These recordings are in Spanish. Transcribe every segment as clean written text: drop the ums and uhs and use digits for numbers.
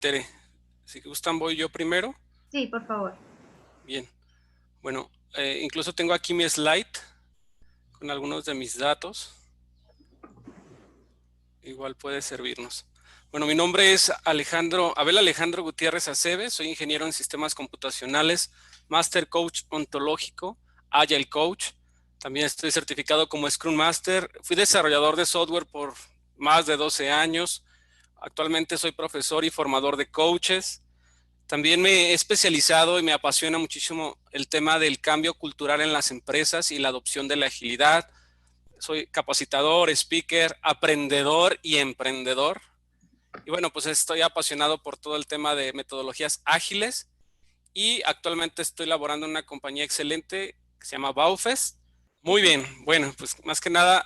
Tere, si gustan voy yo primero. Sí, por favor. Bien, bueno, incluso tengo aquí mi slide con algunos de mis datos. Igual puede servirnos. Bueno, mi nombre es Abel Alejandro Gutiérrez Aceves, soy ingeniero en sistemas computacionales, Master Coach ontológico, Agile Coach. También estoy certificado como Scrum Master. Fui desarrollador de software por más de 12 años. Actualmente soy profesor y formador de coaches. También me he especializado y me apasiona muchísimo el tema del cambio cultural en las empresas y la adopción de la agilidad. Soy capacitador, speaker, aprendedor y emprendedor. Y bueno, pues estoy apasionado por todo el tema de metodologías ágiles y actualmente estoy laborando en una compañía excelente que se llama Baufest. Muy bien, bueno, pues más que nada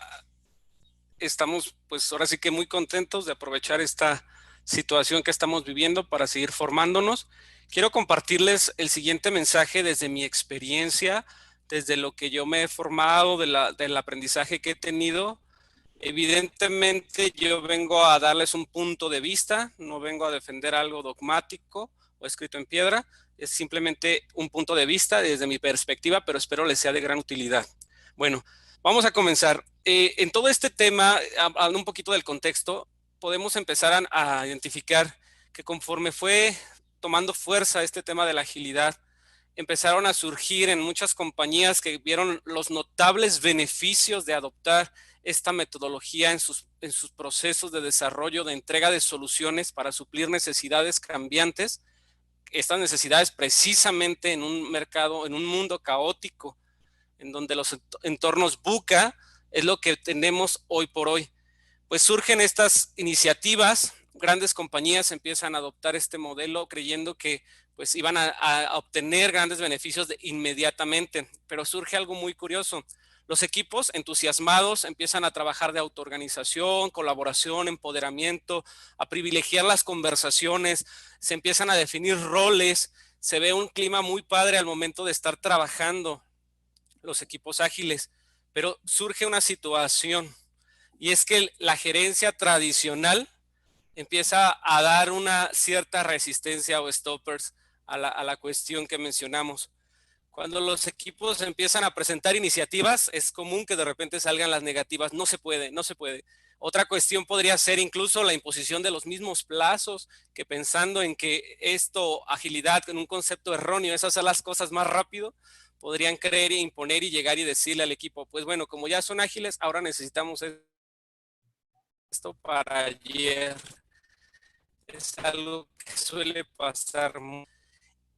estamos pues ahora sí que muy contentos de aprovechar esta situación que estamos viviendo para seguir formándonos. Quiero compartirles el siguiente mensaje desde mi experiencia, desde lo que yo me he formado, del aprendizaje que he tenido. Evidentemente yo vengo a darles un punto de vista, no vengo a defender algo dogmático o escrito en piedra, es simplemente un punto de vista desde mi perspectiva, pero espero les sea de gran utilidad. Bueno, vamos a comenzar. En todo este tema, hablando un poquito del contexto, podemos empezar a identificar que conforme fue tomando fuerza este tema de la agilidad, empezaron a surgir en muchas compañías que vieron los notables beneficios de adoptar esta metodología en sus procesos de desarrollo, de entrega de soluciones para suplir necesidades cambiantes, estas necesidades precisamente en un mercado, en un mundo caótico, en donde los entornos VUCA es lo que tenemos hoy por hoy. Pues surgen estas iniciativas, grandes compañías empiezan a adoptar este modelo creyendo que pues iban a obtener grandes beneficios inmediatamente, pero surge algo muy curioso. Los equipos entusiasmados empiezan a trabajar de autoorganización, colaboración, empoderamiento, a privilegiar las conversaciones, se empiezan a definir roles, se ve un clima muy padre al momento de estar trabajando los equipos ágiles, pero surge una situación y es que la gerencia tradicional empieza a dar una cierta resistencia o stoppers a la cuestión que mencionamos. Cuando los equipos empiezan a presentar iniciativas, es común que de repente salgan las negativas, no se puede, no se puede. Otra cuestión podría ser incluso la imposición de los mismos plazos, que pensando en que esto, agilidad, en un concepto erróneo, es hacer las cosas más rápido, podrían creer e imponer y llegar y decirle al equipo, pues bueno, como ya son ágiles, ahora necesitamos esto para ayer. Es algo que suele pasar.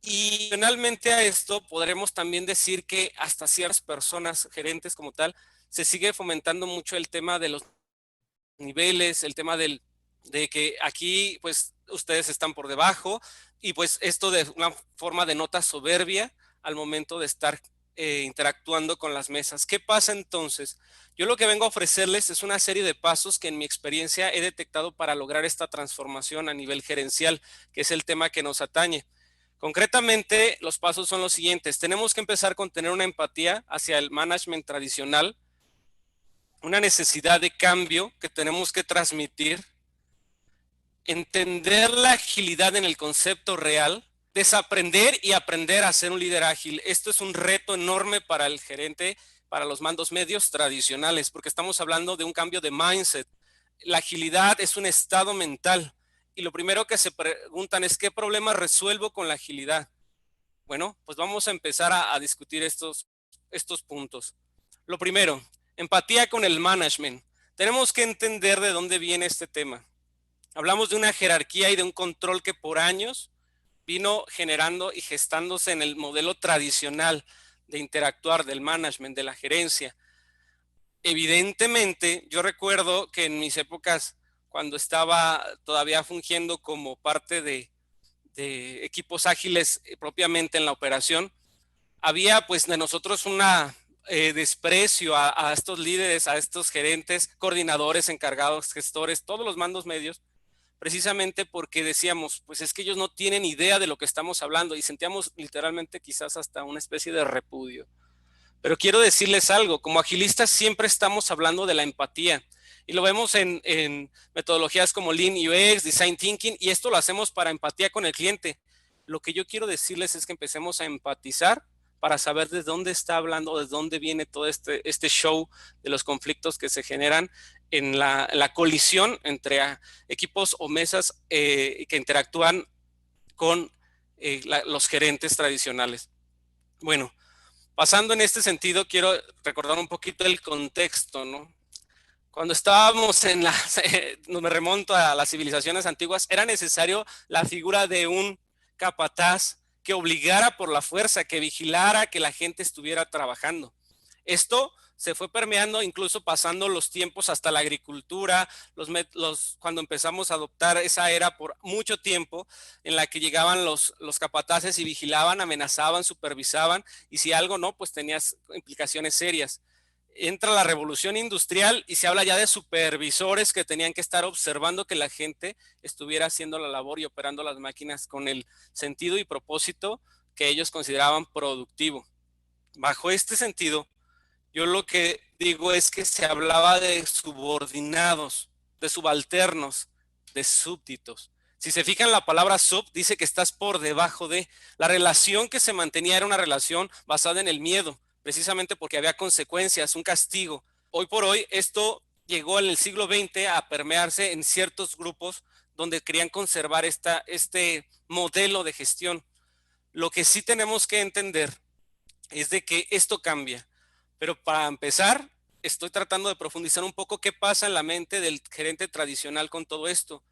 Y finalmente a esto podremos también decir que hasta ciertas personas, gerentes como tal, se sigue fomentando mucho el tema de los niveles, el tema de que aquí pues ustedes están por debajo y pues esto de una forma de nota soberbia al momento de estar interactuando con las mesas. ¿Qué pasa entonces? Yo lo que vengo a ofrecerles es una serie de pasos que en mi experiencia he detectado para lograr esta transformación a nivel gerencial, que es el tema que nos atañe. Concretamente, los pasos son los siguientes. Tenemos que empezar con tener una empatía hacia el management tradicional, una necesidad de cambio que tenemos que transmitir, entender la agilidad en el concepto real, desaprender y aprender a ser un líder ágil. Esto es un reto enorme para el gerente, para los mandos medios tradicionales, porque estamos hablando de un cambio de mindset. La agilidad es un estado mental y lo primero que se preguntan es ¿qué problema resuelvo con la agilidad? Bueno, pues vamos a empezar a discutir estos puntos. Lo primero, empatía con el management. Tenemos que entender de dónde viene este tema. Hablamos de una jerarquía y de un control que por años vino generando y gestándose en el modelo tradicional de interactuar del management, de la gerencia. Evidentemente, yo recuerdo que en mis épocas, cuando estaba todavía fungiendo como parte de equipos ágiles propiamente en la operación, había pues de nosotros una desprecio a estos líderes, a estos gerentes, coordinadores, encargados, gestores, todos los mandos medios, precisamente porque decíamos, pues es que ellos no tienen idea de lo que estamos hablando y sentíamos literalmente quizás hasta una especie de repudio. Pero quiero decirles algo, como agilistas siempre estamos hablando de la empatía. Y lo vemos en metodologías como Lean UX, Design Thinking, y esto lo hacemos para empatía con el cliente. Lo que yo quiero decirles es que empecemos a empatizar para saber de dónde está hablando, de dónde viene todo este show de los conflictos que se generan en la colisión entre equipos o mesas que interactúan con los gerentes tradicionales. Bueno, pasando en este sentido, quiero recordar un poquito el contexto, ¿no? Cuando estábamos me remonto a las civilizaciones antiguas, era necesario la figura de un capataz que obligara por la fuerza, que vigilara que la gente estuviera trabajando. Esto se fue permeando, incluso pasando los tiempos hasta la agricultura, cuando empezamos a adoptar esa era por mucho tiempo, en la que llegaban los capataces y vigilaban, amenazaban, supervisaban, y si algo no, pues tenías implicaciones serias. Entra la revolución industrial y se habla ya de supervisores que tenían que estar observando que la gente estuviera haciendo la labor y operando las máquinas con el sentido y propósito que ellos consideraban productivo. Bajo este sentido, yo lo que digo es que se hablaba de subordinados, de subalternos, de súbditos. Si se fijan, la palabra sub dice que estás por debajo de. La relación que se mantenía era una relación basada en el miedo, precisamente porque había consecuencias, un castigo. Hoy por hoy esto llegó en el siglo XX a permearse en ciertos grupos donde querían conservar este modelo de gestión. Lo que sí tenemos que entender es de que esto cambia. Pero para empezar, estoy tratando de profundizar un poco qué pasa en la mente del gerente tradicional con todo esto.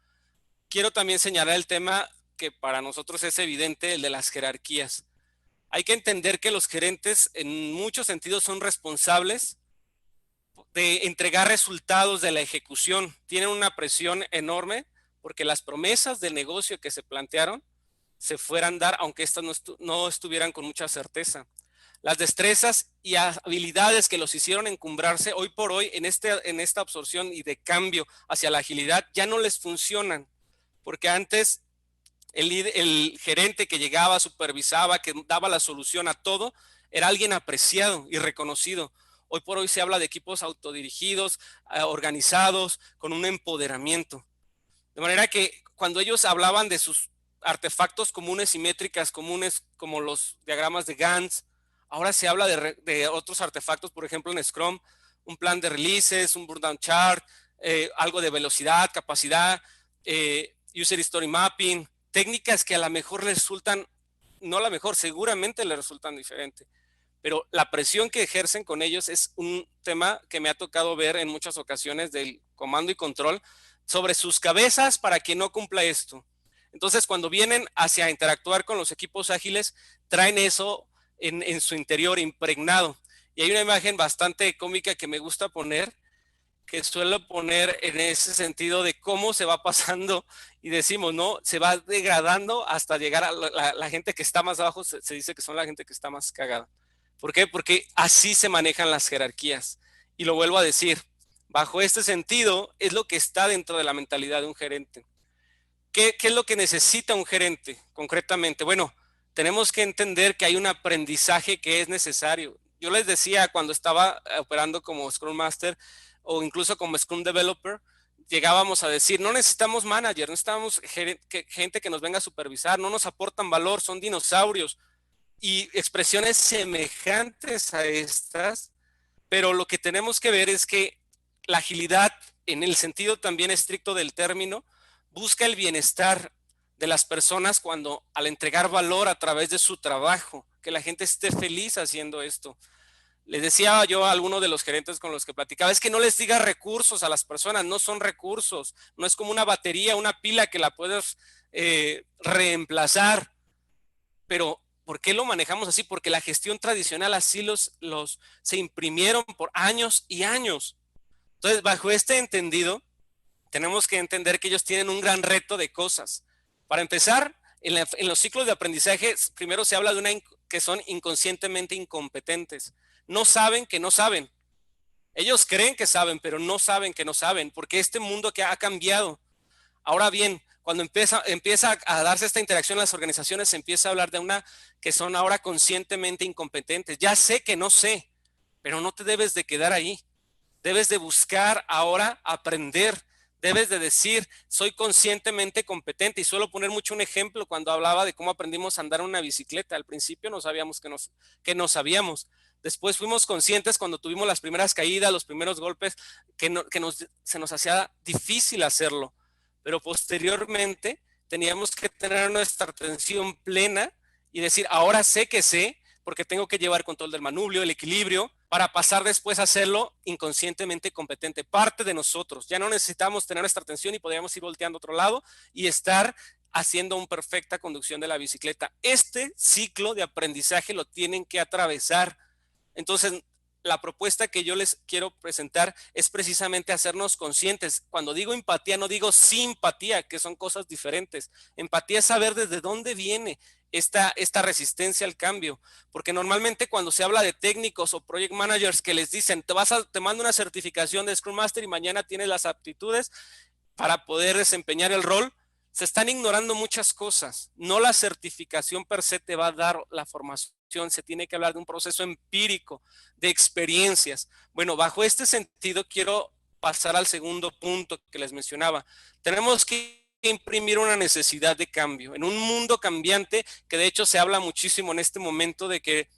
Quiero también señalar el tema que para nosotros es evidente, el de las jerarquías. Hay que entender que los gerentes en muchos sentidos son responsables de entregar resultados de la ejecución. Tienen una presión enorme porque las promesas de negocio que se plantearon se fueran a dar, aunque estas no estuvieran con mucha certeza. Las destrezas y habilidades que los hicieron encumbrarse, hoy por hoy, en esta absorción y de cambio hacia la agilidad, ya no les funcionan. Porque antes el gerente que llegaba, supervisaba, que daba la solución a todo, era alguien apreciado y reconocido. Hoy por hoy se habla de equipos autodirigidos, organizados, con un empoderamiento. De manera que cuando ellos hablaban de sus artefactos comunes y métricas comunes, como los diagramas de Gantt, ahora se habla de otros artefactos, por ejemplo en Scrum, un plan de releases, un burn-down chart, algo de velocidad, capacidad, user story mapping, técnicas que a lo mejor les resultan, no a lo mejor, seguramente les resultan diferentes. Pero la presión que ejercen con ellos es un tema que me ha tocado ver en muchas ocasiones del comando y control sobre sus cabezas para que no cumpla esto. Entonces, cuando vienen hacia interactuar con los equipos ágiles, traen eso en su interior impregnado. Y hay una imagen bastante cómica que me gusta poner, que suelo poner en ese sentido de cómo se va pasando y decimos, ¿no? Se va degradando hasta llegar a la gente que está más abajo, se dice que son la gente que está más cagada. ¿Por qué? Porque así se manejan las jerarquías. Y lo vuelvo a decir, bajo este sentido es lo que está dentro de la mentalidad de un gerente. ¿Qué es lo que necesita un gerente concretamente? Bueno, tenemos que entender que hay un aprendizaje que es necesario. Yo les decía cuando estaba operando como Scrum Master o incluso como Scrum Developer, llegábamos a decir, no necesitamos manager, no necesitamos gente que nos venga a supervisar, no nos aportan valor, son dinosaurios. Y expresiones semejantes a estas, pero lo que tenemos que ver es que la agilidad, en el sentido también estricto del término, busca el bienestar de las personas cuando al entregar valor a través de su trabajo, que la gente esté feliz haciendo esto. Les decía yo a algunos de los gerentes con los que platicaba, es que no les diga recursos a las personas, no son recursos, no es como una batería, una pila que la puedes reemplazar, pero ¿por qué lo manejamos así? Porque la gestión tradicional así se imprimieron por años y años. Entonces, bajo este entendido, tenemos que entender que ellos tienen un gran reto de cosas. Para empezar, en los ciclos de aprendizaje, primero se habla de que son inconscientemente incompetentes. No saben que no saben. Ellos creen que saben, pero no saben que no saben, porque este mundo que ha cambiado. Ahora bien, cuando empieza a darse esta interacción en las organizaciones, se empieza a hablar de que son ahora conscientemente incompetentes. Ya sé que no sé, pero no te debes de quedar ahí. Debes de buscar ahora aprender. Debes de decir, soy conscientemente competente. Y suelo poner mucho un ejemplo cuando hablaba de cómo aprendimos a andar en una bicicleta. Al principio no sabíamos que no sabíamos. Después fuimos conscientes cuando tuvimos las primeras caídas, los primeros golpes, se nos hacía difícil hacerlo. Pero posteriormente teníamos que tener nuestra atención plena y decir, ahora sé que sé, porque tengo que llevar control del manubrio, el equilibrio, para pasar después a hacerlo inconscientemente competente, parte de nosotros. Ya no necesitamos tener nuestra atención y podríamos ir volteando a otro lado y estar haciendo una perfecta conducción de la bicicleta. Este ciclo de aprendizaje lo tienen que atravesar. Entonces, la propuesta que yo les quiero presentar es precisamente hacernos conscientes. Cuando digo empatía, no digo simpatía, que son cosas diferentes. Empatía es saber desde dónde viene esta resistencia al cambio, porque normalmente cuando se habla de técnicos o project managers que les dicen, te mando una certificación de Scrum Master y mañana tienes las aptitudes para poder desempeñar el rol, se están ignorando muchas cosas. No la certificación per se te va a dar la formación, se tiene que hablar de un proceso empírico, de experiencias. Bueno, bajo este sentido quiero pasar al segundo punto que les mencionaba. Tenemos que imprimir una necesidad de cambio en un mundo cambiante, que de hecho se habla muchísimo en este momento de que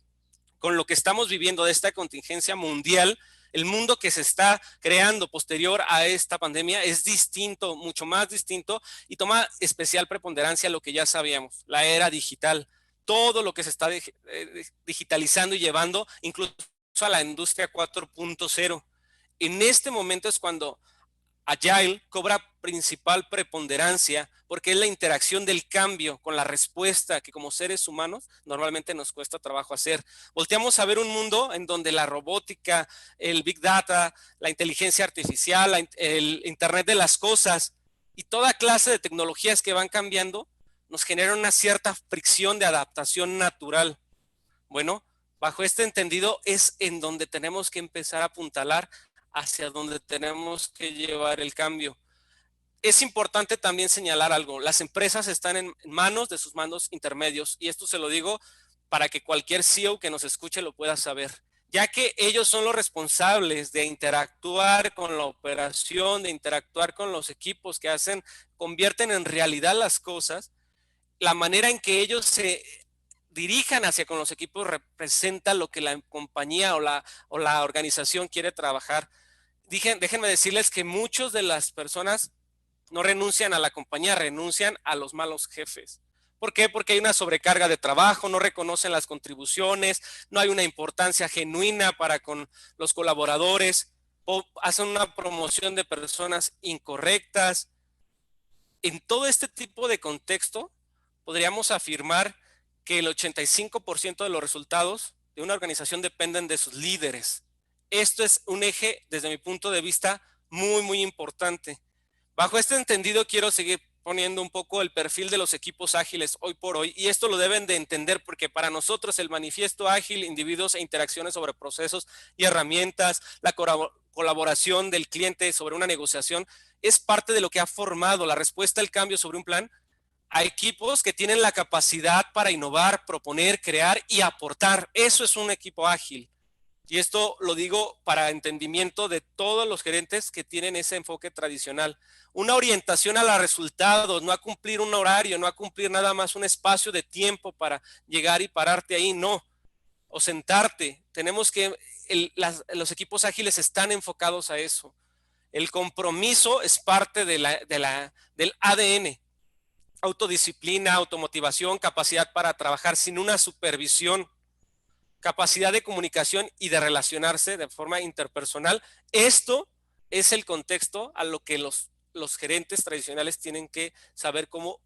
con lo que estamos viviendo de esta contingencia mundial, el mundo que se está creando posterior a esta pandemia es distinto, mucho más distinto, y toma especial preponderancia lo que ya sabíamos, la era digital, todo lo que se está digitalizando y llevando incluso a la industria 4.0. En este momento es cuando Agile cobra principal preponderancia porque es la interacción del cambio con la respuesta que como seres humanos normalmente nos cuesta trabajo hacer. Volteamos a ver un mundo en donde la robótica, el big data, la inteligencia artificial, el internet de las cosas y toda clase de tecnologías que van cambiando nos generan una cierta fricción de adaptación natural. Bueno, bajo este entendido es en donde tenemos que empezar a apuntalar hacia donde tenemos que llevar el cambio. Es importante también señalar algo. Las empresas están en manos de sus mandos intermedios y esto se lo digo para que cualquier CEO que nos escuche lo pueda saber, ya que ellos son los responsables de interactuar con la operación, de interactuar con los equipos que convierten en realidad las cosas. La manera en que ellos se dirijan hacia con los equipos representa lo que la compañía o la organización quiere trabajar. Déjenme decirles que muchas de las personas no renuncian a la compañía, renuncian a los malos jefes. ¿Por qué? Porque hay una sobrecarga de trabajo, no reconocen las contribuciones, no hay una importancia genuina para con los colaboradores, o hacen una promoción de personas incorrectas. En todo este tipo de contexto, podríamos afirmar que el 85% de los resultados de una organización dependen de sus líderes. Esto es un eje, desde mi punto de vista, muy, muy importante. Bajo este entendido, quiero seguir poniendo un poco el perfil de los equipos ágiles hoy por hoy, y esto lo deben de entender porque para nosotros el manifiesto ágil, individuos e interacciones sobre procesos y herramientas, la colaboración del cliente sobre una negociación, es parte de lo que ha formado la respuesta al cambio sobre un plan a equipos que tienen la capacidad para innovar, proponer, crear y aportar. Eso es un equipo ágil. Y esto lo digo para entendimiento de todos los gerentes que tienen ese enfoque tradicional. Una orientación a los resultados, no a cumplir un horario, no a cumplir nada más un espacio de tiempo para llegar y pararte ahí, no. O sentarte. Tenemos que, los equipos ágiles están enfocados a eso. El compromiso es parte del ADN. Autodisciplina, automotivación, capacidad para trabajar sin una supervisión, capacidad de comunicación y de relacionarse de forma interpersonal. Esto es el contexto a lo que los gerentes tradicionales tienen que saber cómo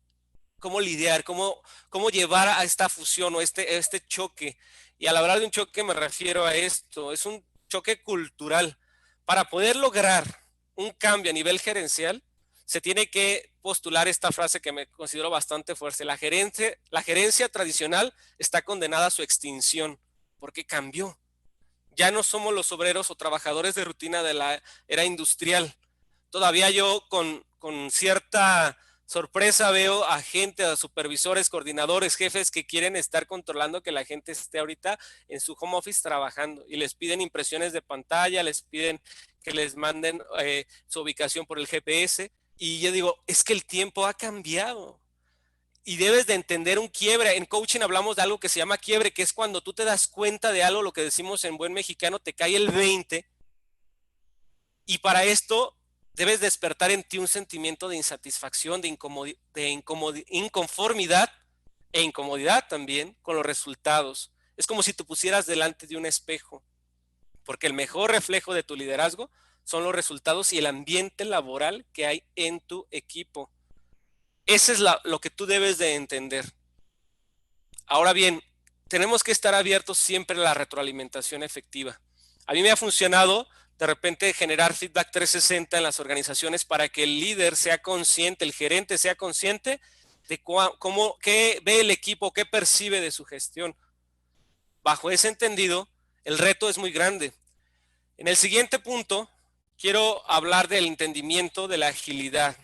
lidiar, cómo llevar a esta fusión o este choque. Y al hablar de un choque me refiero a esto, es un choque cultural. Para poder lograr un cambio a nivel gerencial, se tiene que postular esta frase que me considero bastante fuerte. La gerencia tradicional está condenada a su extinción porque cambió. Ya no somos los obreros o trabajadores de rutina de la era industrial. Todavía yo con cierta sorpresa veo a gente, a supervisores, coordinadores, jefes que quieren estar controlando que la gente esté ahorita en su home office trabajando y les piden impresiones de pantalla, les piden que les manden su ubicación por el GPS. Y yo digo, es que el tiempo ha cambiado y debes de entender un quiebre. En coaching hablamos de algo que se llama quiebre, que es cuando tú te das cuenta de algo, lo que decimos en buen mexicano, te cae el 20. Y para esto debes despertar en ti un sentimiento de insatisfacción, de inconformidad e incomodidad también con los resultados. Es como si te pusieras delante de un espejo, porque el mejor reflejo de tu liderazgo son los resultados y el ambiente laboral que hay en tu equipo. Eso es lo que tú debes de entender. Ahora bien, tenemos que estar abiertos siempre a la retroalimentación efectiva. A mí me ha funcionado de repente generar feedback 360 en las organizaciones para que el líder sea consciente, el gerente sea consciente de qué ve el equipo, qué percibe de su gestión. Bajo ese entendido, el reto es muy grande. En el siguiente punto, quiero hablar del entendimiento de la agilidad.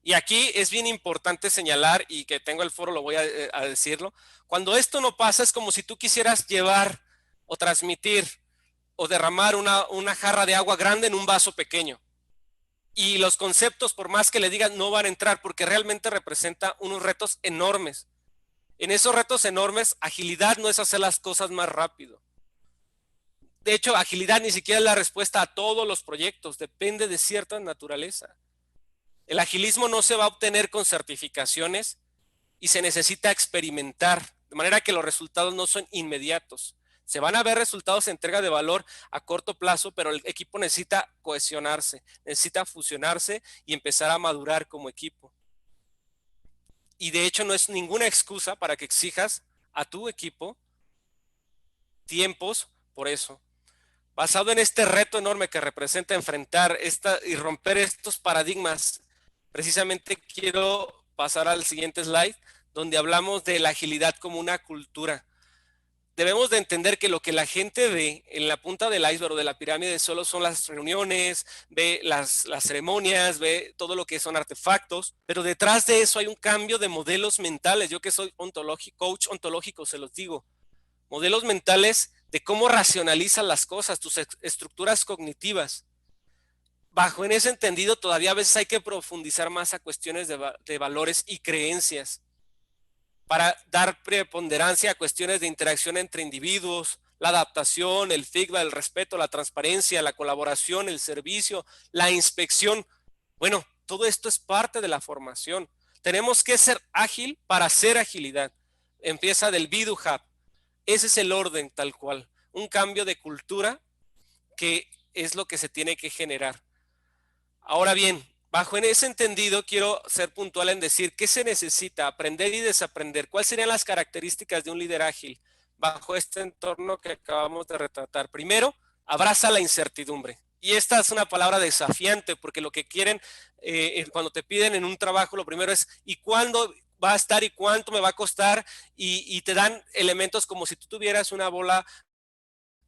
Y aquí es bien importante señalar, y que tengo el foro, lo voy a decirlo, cuando esto no pasa es como si tú quisieras llevar o transmitir o derramar una jarra de agua grande en un vaso pequeño. Y los conceptos, por más que le digan, no van a entrar porque realmente representa unos retos enormes. En esos retos enormes, agilidad no es hacer las cosas más rápido. De hecho, agilidad ni siquiera es la respuesta a todos los proyectos, depende de cierta naturaleza. El agilismo no se va a obtener con certificaciones y se necesita experimentar, de manera que los resultados no son inmediatos. Se van a ver resultados de entrega de valor a corto plazo, pero el equipo necesita cohesionarse, necesita fusionarse y empezar a madurar como equipo. Y de hecho no es ninguna excusa para que exijas a tu equipo tiempos por eso. Basado en este reto enorme que representa enfrentar y romper estos paradigmas, precisamente quiero pasar al siguiente slide, donde hablamos de la agilidad como una cultura. Debemos de entender que lo que la gente ve en la punta del iceberg o de la pirámide solo son las reuniones, ve las ceremonias, ve todo lo que son artefactos, pero detrás de eso hay un cambio de modelos mentales. Yo que soy coach ontológico, se los digo. Modelos mentales de cómo racionalizan las cosas, tus estructuras cognitivas. Bajo en ese entendido, todavía a veces hay que profundizar más a cuestiones de valores y creencias para dar preponderancia a cuestiones de interacción entre individuos, la adaptación, el feedback, el respeto, la transparencia, la colaboración, el servicio, la inspección. Bueno, todo esto es parte de la formación. Tenemos que ser ágil para hacer agilidad. Empieza del be, do, have. Ese es el orden tal cual. Un cambio de cultura que es lo que se tiene que generar. Ahora bien, bajo en ese entendido, quiero ser puntual en decir qué se necesita, aprender y desaprender. ¿Cuáles serían las características de un líder ágil bajo este entorno que acabamos de retratar? Primero, abraza la incertidumbre. Y esta es una palabra desafiante porque lo que quieren cuando te piden en un trabajo, lo primero es ¿y cuándo va a estar y cuánto me va a costar? Y te dan elementos como si tú tuvieras una bola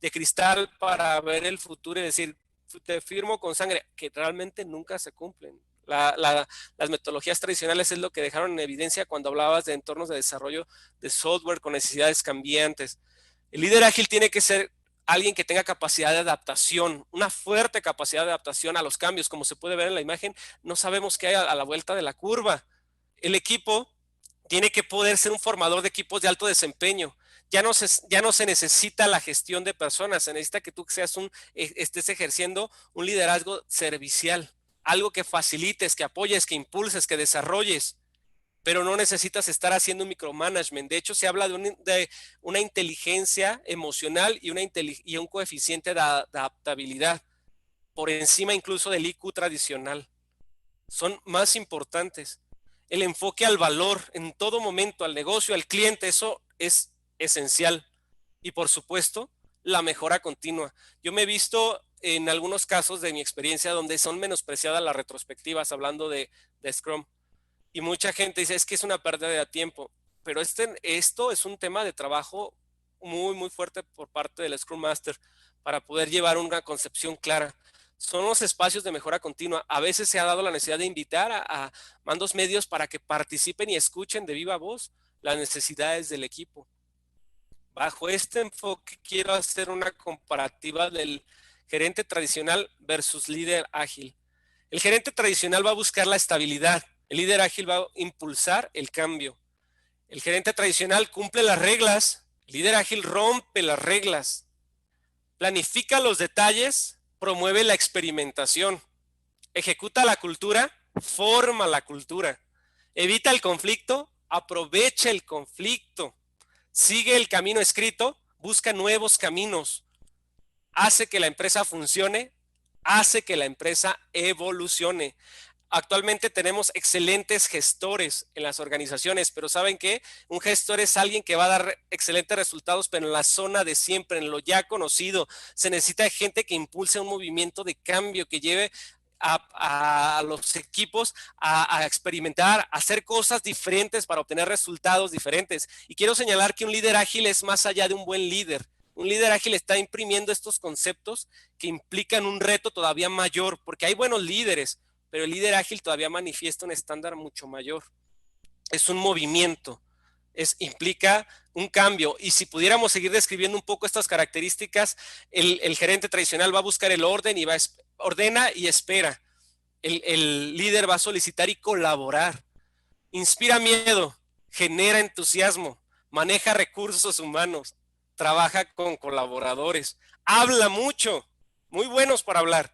de cristal para ver el futuro y decir, te firmo con sangre, que realmente nunca se cumplen. Las metodologías tradicionales es lo que dejaron en evidencia cuando hablabas de entornos de desarrollo de software con necesidades cambiantes. El líder ágil tiene que ser alguien que tenga capacidad de adaptación, una fuerte capacidad de adaptación a los cambios, como se puede ver en la imagen. No sabemos qué hay a la vuelta de la curva. El equipo tiene que poder ser un formador de equipos de alto desempeño. Ya no se necesita la gestión de personas, se necesita que tú estés ejerciendo un liderazgo servicial, algo que facilites, que apoyes, que impulses, que desarrolles, pero no necesitas estar haciendo un micromanagement. De hecho, se habla de una inteligencia emocional y un coeficiente de adaptabilidad, por encima incluso del IQ tradicional. Son más importantes. El enfoque al valor en todo momento, al negocio, al cliente, eso es esencial. Y por supuesto, la mejora continua. Yo me he visto en algunos casos de mi experiencia donde son menospreciadas las retrospectivas hablando de Scrum. Y mucha gente dice, es que es una pérdida de tiempo. Pero esto es un tema de trabajo muy, muy fuerte por parte del Scrum Master para poder llevar una concepción clara. son los espacios de mejora continua. A veces se ha dado la necesidad de invitar a mandos medios para que participen y escuchen de viva voz las necesidades del equipo. Bajo este enfoque quiero hacer una comparativa del gerente tradicional versus líder ágil. El gerente tradicional va a buscar la estabilidad. El líder ágil va a impulsar el cambio. El gerente tradicional cumple las reglas. El líder ágil rompe las reglas. Planifica los detalles, promueve la experimentación. Ejecuta la cultura, forma la cultura. Evita el conflicto, aprovecha el conflicto. Sigue el camino escrito, busca nuevos caminos. Hace que la empresa funcione, hace que la empresa evolucione. Actualmente tenemos excelentes gestores en las organizaciones, pero ¿saben qué? Un gestor es alguien que va a dar excelentes resultados, pero en la zona de siempre, en lo ya conocido. Se necesita gente que impulse un movimiento de cambio, que lleve a los equipos a experimentar, a hacer cosas diferentes para obtener resultados diferentes. Y quiero señalar que un líder ágil es más allá de un buen líder. Un líder ágil está imprimiendo estos conceptos que implican un reto todavía mayor, porque hay buenos líderes, pero el líder ágil todavía manifiesta un estándar mucho mayor. Es un movimiento, implica un cambio. Y si pudiéramos seguir describiendo un poco estas características, el gerente tradicional va a buscar el orden y ordena y espera. El líder va a solicitar y colaborar. Inspira miedo, genera entusiasmo, maneja recursos humanos, trabaja con colaboradores, habla mucho, muy buenos para hablar,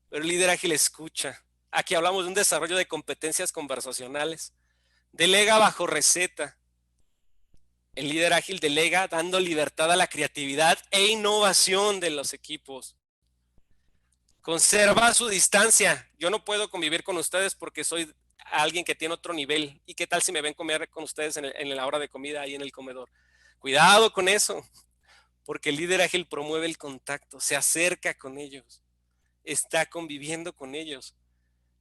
pero el líder ágil escucha. Aquí hablamos de un desarrollo de competencias conversacionales. Delega bajo receta. El líder ágil delega dando libertad a la creatividad e innovación de los equipos. Conserva su distancia. Yo no puedo convivir con ustedes porque soy alguien que tiene otro nivel. ¿Y qué tal si me ven comer con ustedes en la hora de comida ahí en el comedor? Cuidado con eso, porque el líder ágil promueve el contacto, se acerca con ellos, está conviviendo con ellos.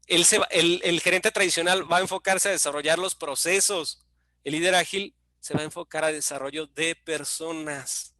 El gerente tradicional va a enfocarse a desarrollar los procesos. El líder ágil se va a enfocar a desarrollo de personas.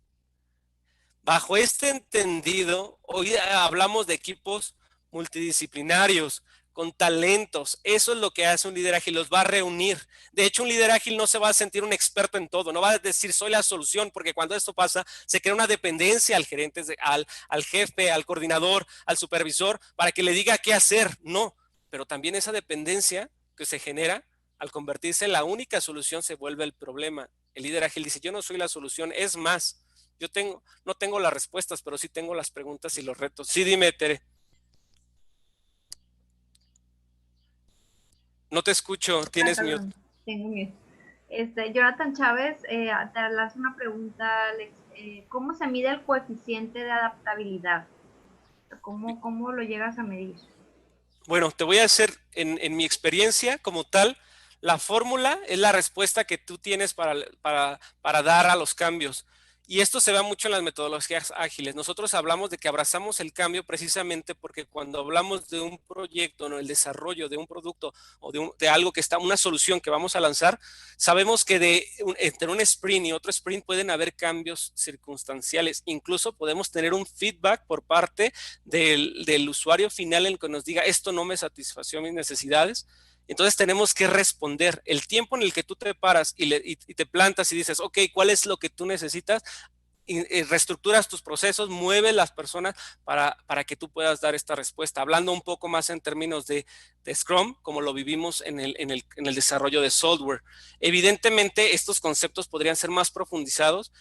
Bajo este entendido, hoy hablamos de equipos multidisciplinarios, con talentos. Eso es lo que hace un líder ágil, los va a reunir. De hecho, un líder ágil no se va a sentir un experto en todo, no va a decir soy la solución, porque cuando esto pasa, se crea una dependencia al gerente, al jefe, al coordinador, al supervisor, para que le diga qué hacer. No, pero también esa dependencia que se genera, al convertirse en la única solución, se vuelve el problema. El líder ágil dice, yo no soy la solución, es más, no tengo las respuestas, pero sí tengo las preguntas y los retos. Sí, dime, Tere. No te escucho, tienes mute. Tengo mute. Jonathan Chávez, te lanzo una pregunta, Alex. ¿Cómo se mide el coeficiente de adaptabilidad? ¿Cómo lo llegas a medir? Bueno, te voy a hacer, en mi experiencia como tal, la fórmula es la respuesta que tú tienes para dar a los cambios. Y esto se ve mucho en las metodologías ágiles. Nosotros hablamos de que abrazamos el cambio precisamente porque cuando hablamos de un proyecto, ¿no? El desarrollo de un producto o de algo que está, una solución que vamos a lanzar, sabemos que entre un sprint y otro sprint pueden haber cambios circunstanciales. Incluso podemos tener un feedback por parte del usuario final en el que nos diga esto no me satisfació mis necesidades. Entonces tenemos que responder. El tiempo en el que tú te paras y te plantas y dices, ok, ¿cuál es lo que tú necesitas? Y reestructuras tus procesos, mueves las personas para que tú puedas dar esta respuesta. Hablando un poco más en términos de Scrum, como lo vivimos en el desarrollo de software. Evidentemente, estos conceptos podrían ser más profundizados,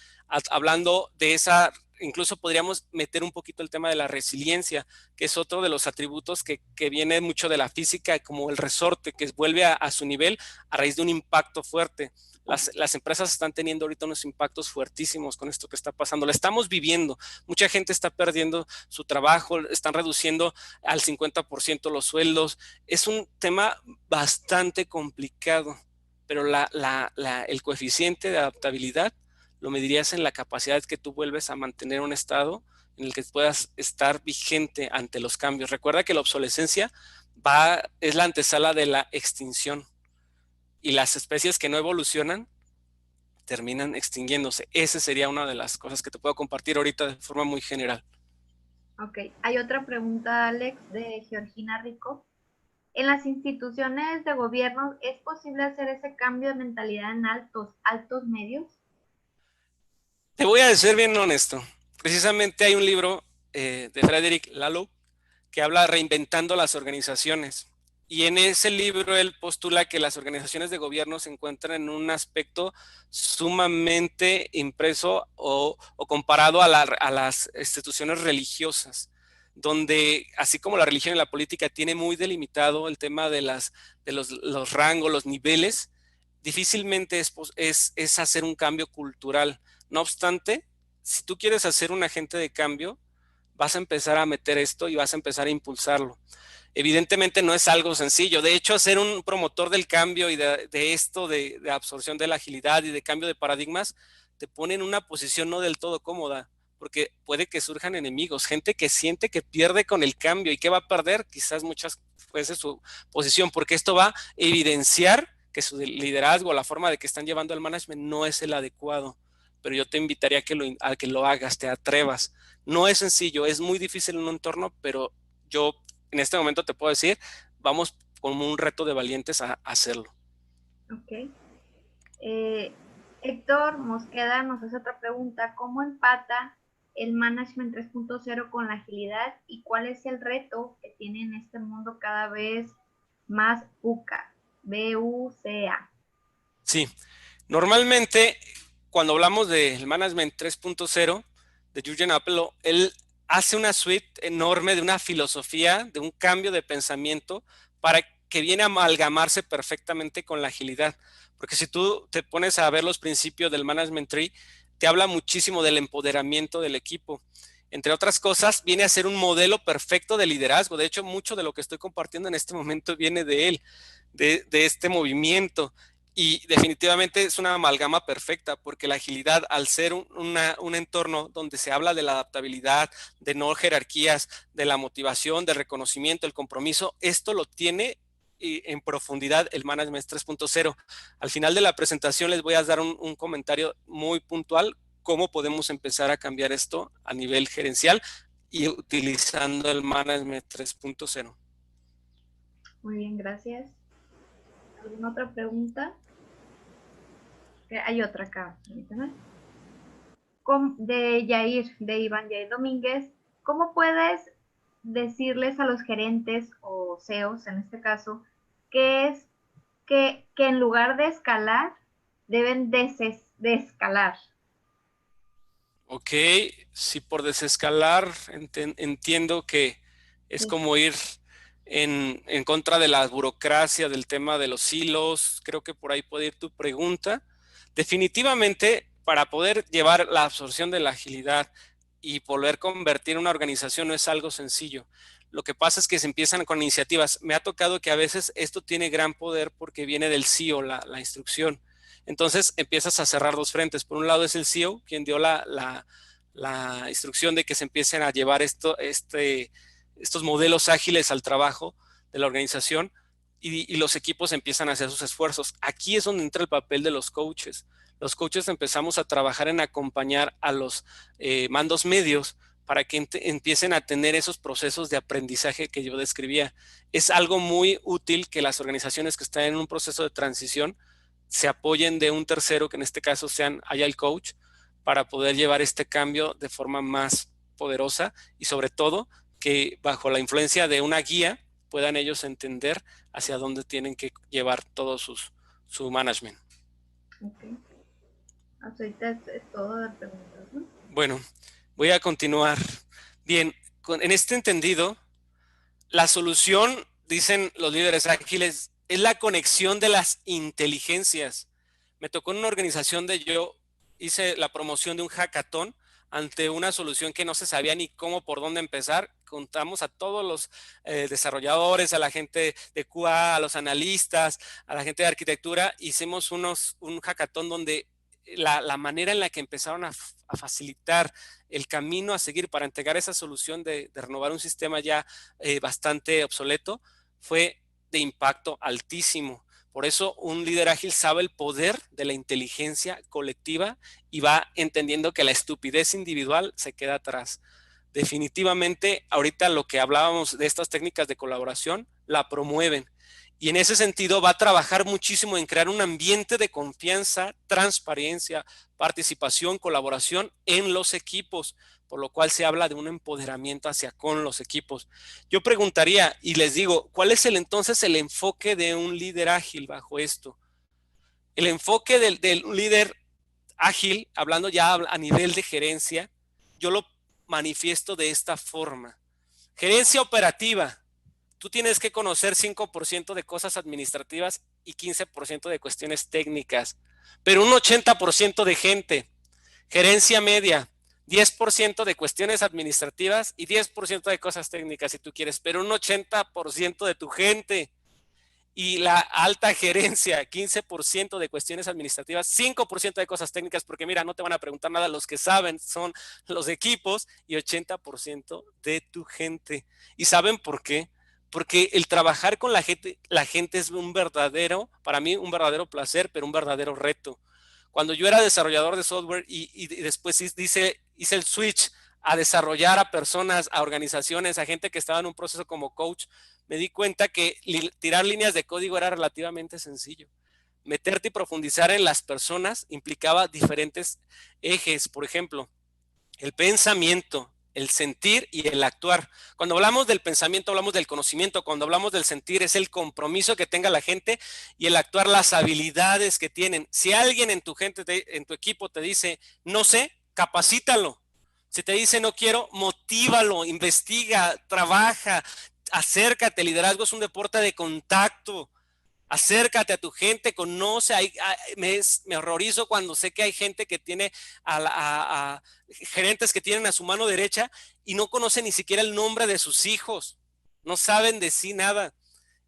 hablando de esa. Incluso podríamos meter un poquito el tema de la resiliencia, que es otro de los atributos que viene mucho de la física, como el resorte, que vuelve a su nivel a raíz de un impacto fuerte. Las empresas están teniendo ahorita unos impactos fuertísimos con esto que está pasando. Lo estamos viviendo. Mucha gente está perdiendo su trabajo, están reduciendo al 50% los sueldos. Es un tema bastante complicado, pero el coeficiente de adaptabilidad lo medirías en la capacidad que tú vuelves a mantener un estado en el que puedas estar vigente ante los cambios. Recuerda que la obsolescencia es la antesala de la extinción y las especies que no evolucionan terminan extinguiéndose. Esa sería una de las cosas que te puedo compartir ahorita de forma muy general. Ok, hay otra pregunta, Alex, de Georgina Rico. ¿En las instituciones de gobierno es posible hacer ese cambio de mentalidad en altos medios? Te voy a decir bien honesto. Precisamente hay un libro de Frederick Laloux que habla de reinventando las organizaciones. Y en ese libro él postula que las organizaciones de gobierno se encuentran en un aspecto sumamente impreso o comparado a las instituciones religiosas, donde así como la religión y la política tiene muy delimitado el tema de los rangos, los niveles, difícilmente es hacer un cambio cultural. No obstante, si tú quieres hacer un agente de cambio, vas a empezar a meter esto y vas a empezar a impulsarlo. Evidentemente no es algo sencillo. De hecho, ser un promotor del cambio y de esto, de absorción de la agilidad y de cambio de paradigmas, te pone en una posición no del todo cómoda, porque puede que surjan enemigos, gente que siente que pierde con el cambio y que va a perder quizás muchas veces su posición, porque esto va a evidenciar que su liderazgo, la forma de que están llevando el management no es el adecuado. Pero yo te invitaría a que lo hagas, te atrevas. No es sencillo, es muy difícil en un entorno, pero yo en este momento te puedo decir, vamos como un reto de valientes a hacerlo. Ok. Héctor Mosqueda nos hace otra pregunta. ¿Cómo empata el Management 3.0 con la agilidad y cuál es el reto que tiene en este mundo cada vez más VUCA? B-U-C-A. Sí, normalmente cuando hablamos del Management 3.0 de Jürgen Appelo, él hace una suite enorme de una filosofía, de un cambio de pensamiento para que viene a amalgamarse perfectamente con la agilidad. Porque si tú te pones a ver los principios del Management Tree, te habla muchísimo del empoderamiento del equipo. Entre otras cosas, viene a ser un modelo perfecto de liderazgo. De hecho, mucho de lo que estoy compartiendo en este momento viene de él, de este movimiento. Y definitivamente es una amalgama perfecta, porque la agilidad, al ser un entorno donde se habla de la adaptabilidad, de no jerarquías, de la motivación, del reconocimiento, el compromiso, esto lo tiene en profundidad el Management 3.0. Al final de la presentación les voy a dar un comentario muy puntual, cómo podemos empezar a cambiar esto a nivel gerencial y utilizando el Management 3.0. Muy bien, gracias. ¿Alguna otra pregunta? Hay otra acá. De Iván Jair Domínguez. ¿Cómo puedes decirles a los gerentes o CEOs en este caso que es que en lugar de escalar deben desescalar? Ok, si por desescalar entiendo que es Sí. como ir en contra de la burocracia, del tema de los silos, creo que por ahí puede ir tu pregunta. Definitivamente, para poder llevar la absorción de la agilidad y poder convertir una organización no es algo sencillo. Lo que pasa es que se empiezan con iniciativas. Me ha tocado que a veces esto tiene gran poder porque viene del CEO, la instrucción. Entonces empiezas a cerrar dos frentes. Por un lado es el CEO, quien dio la instrucción de que se empiecen a llevar estos modelos ágiles al trabajo de la organización y los equipos empiezan a hacer sus esfuerzos. Aquí es donde entra el papel de los coaches. Los coaches empezamos a trabajar en acompañar a los mandos medios para que empiecen a tener esos procesos de aprendizaje que yo describía. Es algo muy útil que las organizaciones que están en un proceso de transición se apoyen de un tercero, que en este caso sean Agile Coach, para poder llevar este cambio de forma más poderosa y sobre todo que bajo la influencia de una guía puedan ellos entender hacia dónde tienen que llevar todo su management. Ok. Hasta ahorita es todo de preguntas, ¿no? Bueno, voy a continuar. Bien, en este entendido, la solución, dicen los líderes ágiles, es la conexión de las inteligencias. Me tocó en una organización yo hice la promoción de un hackathon ante una solución que no se sabía ni cómo, por dónde empezar. Contamos a todos los desarrolladores, a la gente de QA, a los analistas, a la gente de arquitectura. Hicimos un hackathon donde la manera en la que empezaron a facilitar el camino a seguir para entregar esa solución de renovar un sistema ya bastante obsoleto fue de impacto altísimo. Por eso un líder ágil sabe el poder de la inteligencia colectiva y va entendiendo que la estupidez individual se queda atrás. definitivamente ahorita lo que hablábamos de estas técnicas de colaboración, la promueven. Y en ese sentido va a trabajar muchísimo en crear un ambiente de confianza, transparencia, participación, colaboración en los equipos, por lo cual se habla de un empoderamiento hacia con los equipos. Yo preguntaría y les digo, ¿cuál es entonces el enfoque de un líder ágil bajo esto? El enfoque del líder ágil, hablando ya a nivel de gerencia, yo lo manifiesto de esta forma. Gerencia operativa. Tú tienes que conocer 5% de cosas administrativas y 15% de cuestiones técnicas, pero un 80% de gente. Gerencia media, 10% de cuestiones administrativas y 10% de cosas técnicas si tú quieres, pero un 80% de tu gente. Y la alta gerencia, 15% de cuestiones administrativas, 5% de cosas técnicas, porque mira, no te van a preguntar nada, los que saben son los equipos, y 80% de tu gente. ¿Y saben por qué? Porque el trabajar con la gente es para mí un verdadero placer, pero un verdadero reto. Cuando yo era desarrollador de software y después hice el switch a desarrollar a personas, a organizaciones, a gente que estaba en un proceso como coach, me di cuenta que tirar líneas de código era relativamente sencillo. Meterte y profundizar en las personas implicaba diferentes ejes, por ejemplo, el pensamiento, el sentir y el actuar. Cuando hablamos del pensamiento, hablamos del conocimiento. Cuando hablamos del sentir, es el compromiso que tenga la gente, y el actuar, las habilidades que tienen. Si alguien en tu equipo te dice, no sé, capacítalo. Si te dice no quiero, motívalo, investiga, trabaja, acércate. El liderazgo es un deporte de contacto. Acércate a tu gente, conoce. Me horrorizo cuando sé que hay gente que tiene a gerentes que tienen a su mano derecha y no conocen ni siquiera el nombre de sus hijos. No saben de sí nada.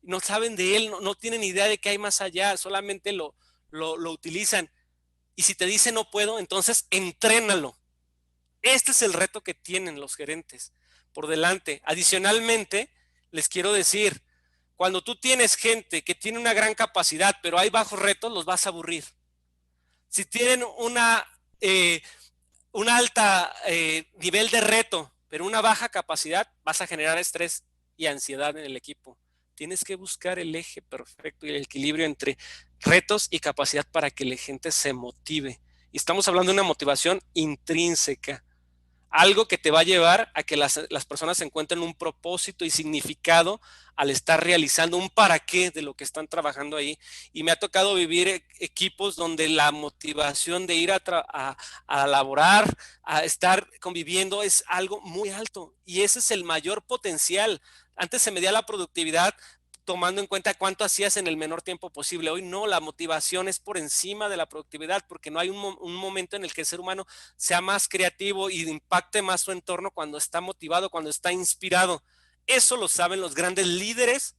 No saben de él, no tienen idea de qué hay más allá, solamente lo utilizan. Y si te dice no puedo, entonces entrénalo. Este es el reto que tienen los gerentes por delante. Adicionalmente, les quiero decir, cuando tú tienes gente que tiene una gran capacidad, pero hay bajos retos, los vas a aburrir. Si tienen un alta nivel de reto, pero una baja capacidad, vas a generar estrés y ansiedad en el equipo. Tienes que buscar el eje perfecto y el equilibrio entre retos y capacidad para que la gente se motive. Y estamos hablando de una motivación intrínseca. Algo que te va a llevar a que las personas encuentren un propósito y significado al estar realizando un para qué de lo que están trabajando ahí. Y me ha tocado vivir equipos donde la motivación de ir a laborar, a estar conviviendo, es algo muy alto. Y ese es el mayor potencial. Antes se medía la productividad tomando en cuenta cuánto hacías en el menor tiempo posible. Hoy no, la motivación es por encima de la productividad, porque no hay un momento en el que el ser humano sea más creativo y impacte más su entorno cuando está motivado, cuando está inspirado. Eso lo saben los grandes líderes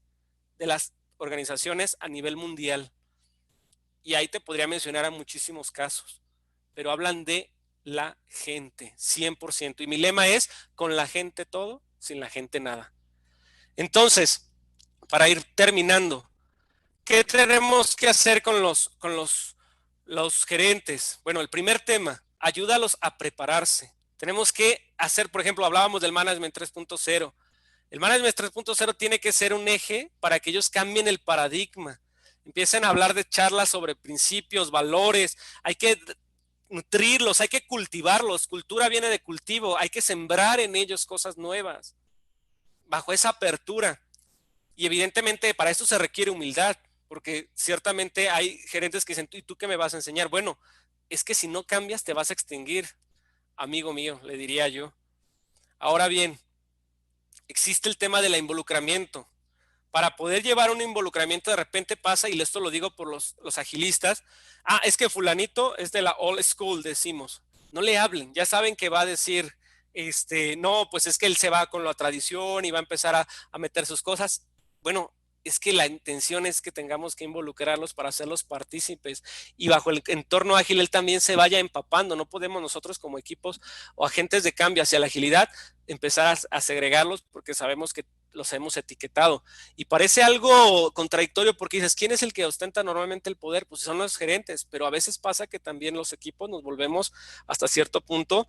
de las organizaciones a nivel mundial. Y ahí te podría mencionar a muchísimos casos, pero hablan de la gente, 100%. Y mi lema es, con la gente todo, sin la gente nada. Entonces, para ir terminando, ¿qué tenemos que hacer con los gerentes? Bueno, el primer tema, ayúdalos a prepararse. Tenemos que hacer, por ejemplo, hablábamos del Management 3.0. El Management 3.0 tiene que ser un eje para que ellos cambien el paradigma. Empiecen a hablar de charlas sobre principios, valores. Hay que nutrirlos, hay que cultivarlos. Cultura viene de cultivo. Hay que sembrar en ellos cosas nuevas. Bajo esa apertura. Y evidentemente para esto se requiere humildad, porque ciertamente hay gerentes que dicen, ¿y tú qué me vas a enseñar? Bueno, es que si no cambias te vas a extinguir, amigo mío, le diría yo. Ahora bien, existe el tema del involucramiento. Para poder llevar un involucramiento de repente pasa, y esto lo digo por los agilistas, es que fulanito es de la old school, decimos. No le hablen, ya saben que va a decir, no, pues es que él se va con la tradición y va a empezar a meter sus cosas. Bueno, es que la intención es que tengamos que involucrarlos para hacerlos partícipes, y bajo el entorno ágil él también se vaya empapando. No podemos nosotros como equipos o agentes de cambio hacia la agilidad empezar a segregarlos, porque sabemos que los hemos etiquetado. Y parece algo contradictorio, porque dices, ¿quién es el que ostenta normalmente el poder? Pues son los gerentes, pero a veces pasa que también los equipos nos volvemos hasta cierto punto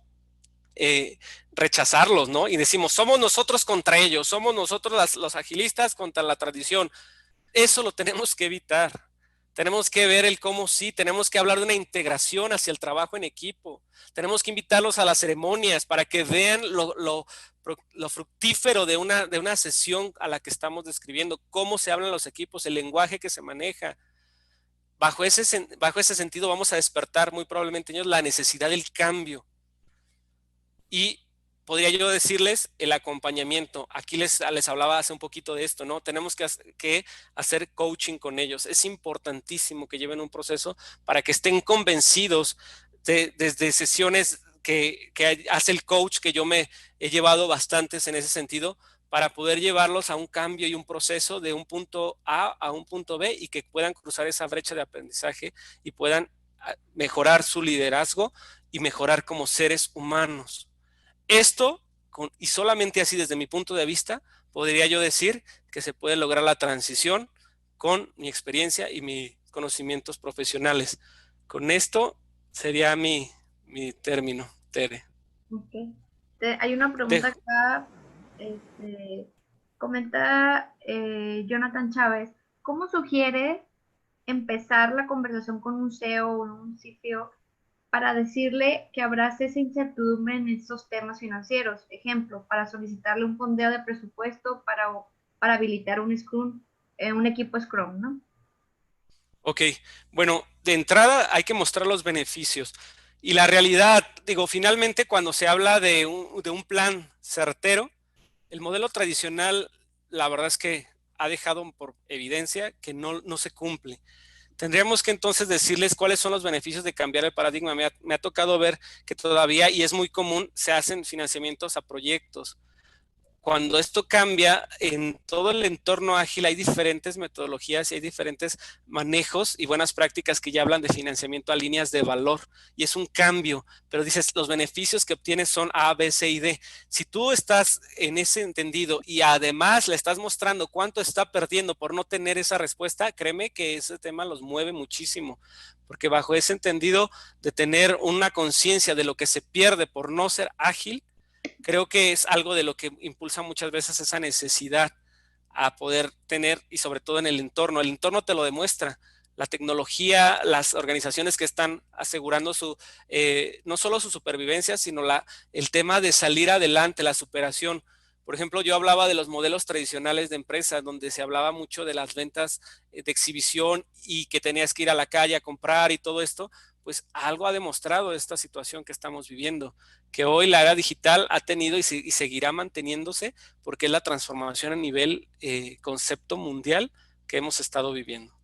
rechazarlos, ¿no? Y decimos, somos nosotros contra ellos, somos nosotros los agilistas contra la tradición. Eso lo tenemos que evitar. Tenemos que ver el cómo sí, tenemos que hablar de una integración hacia el trabajo en equipo. Tenemos que invitarlos a las ceremonias para que vean lo fructífero de una sesión a la que estamos describiendo, cómo se hablan los equipos, el lenguaje que se maneja. Bajo ese sentido vamos a despertar muy probablemente en ellos la necesidad del cambio. Y podría yo decirles el acompañamiento. Aquí les hablaba hace un poquito de esto, ¿no? Tenemos que hacer coaching con ellos. Es importantísimo que lleven un proceso para que estén convencidos desde sesiones que hace el coach, que yo me he llevado bastantes en ese sentido, para poder llevarlos a un cambio y un proceso de un punto A a un punto B y que puedan cruzar esa brecha de aprendizaje y puedan mejorar su liderazgo y mejorar como seres humanos. Esto, y solamente así desde mi punto de vista, podría yo decir que se puede lograr la transición con mi experiencia y mis conocimientos profesionales. Con esto sería mi término, Tere. Okay. Hay una pregunta acá, comenta Jonathan Chávez, ¿cómo sugiere empezar la conversación con un CEO o un CFO para decirle que abrace esa incertidumbre en estos temas financieros? Ejemplo, para solicitarle un fondeo de presupuesto para habilitar un Scrum, un equipo Scrum, ¿no? Ok, bueno, de entrada hay que mostrar los beneficios. Y la realidad, digo, finalmente cuando se habla de un plan certero, el modelo tradicional, la verdad es que ha dejado por evidencia que no se cumple. Tendríamos que entonces decirles cuáles son los beneficios de cambiar el paradigma. Me ha tocado ver que todavía, y es muy común, se hacen financiamientos a proyectos. Cuando esto cambia, en todo el entorno ágil hay diferentes metodologías y hay diferentes manejos y buenas prácticas que ya hablan de financiamiento a líneas de valor. Y es un cambio, pero dices, los beneficios que obtienes son A, B, C y D. Si tú estás en ese entendido y además le estás mostrando cuánto está perdiendo por no tener esa respuesta, créeme que ese tema los mueve muchísimo. Porque bajo ese entendido de tener una conciencia de lo que se pierde por no ser ágil, creo que es algo de lo que impulsa muchas veces esa necesidad a poder tener, y sobre todo en el entorno te lo demuestra. La tecnología, las organizaciones que están asegurando no solo su supervivencia, sino el tema de salir adelante, la superación. Por ejemplo, yo hablaba de los modelos tradicionales de empresas, donde se hablaba mucho de las ventas de exhibición y que tenías que ir a la calle a comprar y todo esto. Pues algo ha demostrado esta situación que estamos viviendo, que hoy la era digital ha tenido y seguirá manteniéndose porque es la transformación a nivel concepto mundial que hemos estado viviendo.